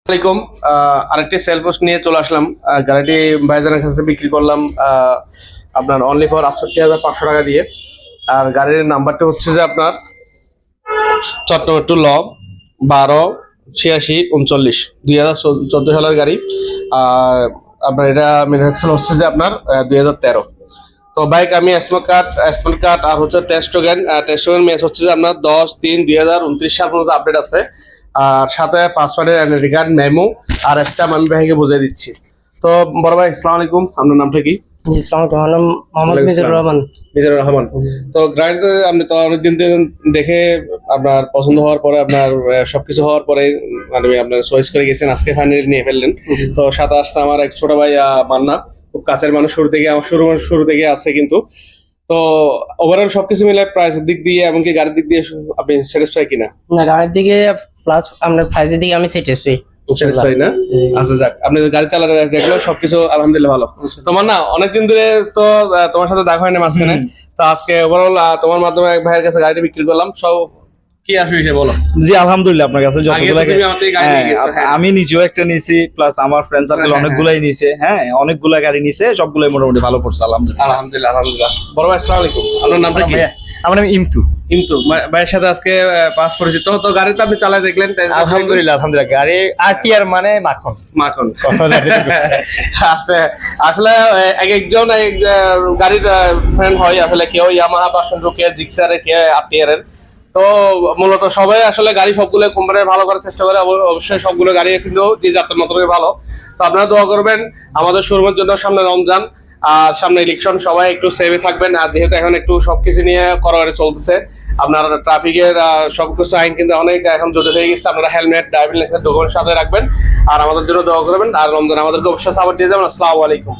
আসসালামাইকুম। আরেকটি sell post নিয়ে চলে আসলাম। গাড়িটি ভাইজানের কাছে বিক্রি করলাম আপনার অনলি ফর ৬৮,৫০০ টাকা দিয়ে। আর গাড়ির নাম্বারটা হচ্ছে যে আপনার চট্টগ্রাম টু ল ১২৮৬৩৯ ২০১৪ সালের গাড়ি। আর আপনার এটা ম্যানুফ্যাকচার হচ্ছে যে আপনার ২০১৩। তো বাইক আমি স্মার্ট কার্ড আর হচ্ছে টেস্টোগেন ম্যাচ হচ্ছে যে আপনার ১০/৩/২০২৯ সাল পর্যন্ত আপডেট আছে। আর সাথে পাসওয়ার্ডের এনআইডি কার্ড মেমো আর স্ট্যাম্প আমি ভাইকে বুঝিয়ে দিচ্ছি। তো বড় ভাই আসসালামু আলাইকুম, আপনার নামটা কি? জি আসসালামু আলাইকুম, আমার নাম মোহাম্মদ মিজানুর রহমান। মিজানুর রহমান। তো গাড়িতে আপনি তো অনেকদিন দেখে আপনার পছন্দ হওয়ার পরে আপনার সবকিছু হওয়ার পরে মানে আপনার চয়েস করে গেছেন, আজকে ফাইনালি নিয়ে ফেললেন। তো সাথে আসছে আমার এক ছোট ভাই মান্না, খুব কাছের মানুষ, শুরু থেকে আছে কিন্তু। তো ওভারঅল সবকিছু মিলে প্রাইসের দিক দিয়ে এমনকি গাড়ির দিক দিয়ে আপনি স্যাটিসফাই কিনা? না, গাড়ির দিকে প্লাস আমরা প্রাইসের দিকে আমি স্যাটিসফাই। স্যাটিসফাই না? আচ্ছা যাক, আপনি গাড়ি চালানো দেখলো সবকিছু আলহামদুলিল্লাহ ভালো। তোমার না অনেকদিন ধরে তো তোমার সাথে দেখা হয়নি মাঝখানে। তো আজকে ওভারঅল তোমার মাধ্যমে এক ভাইয়ের কাছে গাড়িটা বিক্রি করলাম। সব কি আসবে বলো। জি আলহামদুলিল্লাহ, আপনার কাছে যতগুলো তুমি আমার থেকে গাড়ি নিয়ে গেছো। হ্যাঁ। আমি নিজেও একটা নিয়েছি, প্লাস আমার ফ্রেন্ড সার্কেল অনেকগুলাই নিয়েছে। হ্যাঁ, অনেকগুলা গাড়ি নিয়েছে, সবগুলাই মোটামুটি ভালো পড়ছে আলহামদুলিল্লাহ। বড় ভাই আসসালামু আলাইকুম, আপনার নামটা কি? আমার নাম ইমতু। ভাইয়ের সাথে আজকে পাস পরিচিত। তো গাড়িটা আপনি চালায় দেখলেন? আলহামদুলিল্লাহ গাড়ি আরটিআর মানে মাখন। আসলে এক একজন গাড়ির ফ্রেন্ড হয়, আসলে কেউ ইয়ামাহা পাশন্ডু, কে জিক্সার, কে আরটিআর এর। তো মূলত সবাই আসলে গাড়ি সবগুলো কোম্পানির ভালো করার চেষ্টা করে। অবশ্যই সবগুলো গাড়ি কিন্তু যে যাত্রার মতো ভালো। তো আপনারা দোয়া করবেন আমাদের শোরুমের জন্য। সামনে রমজান আর সামনে ইলেকশন, সবাই একটু সেভে থাকবেন। আর যেহেতু এখন একটু সবকিছু নিয়ে কড়াকড়ি চলতেছে, আপনার ট্রাফিকের সবকিছু আইন কিন্তু অনেক এখন জটিল হয়ে গেছে। আপনারা হেলমেট, ড্রাইভিং লাইসেন্স, ডকুমেন্ট সাথে রাখবেন আর আমাদের জন্য দোয়া করবেন। আর রমজান আমাদেরকে অবশ্যই সাপোর্ট দিয়ে যাবেন। আসসালামু আলাইকুম।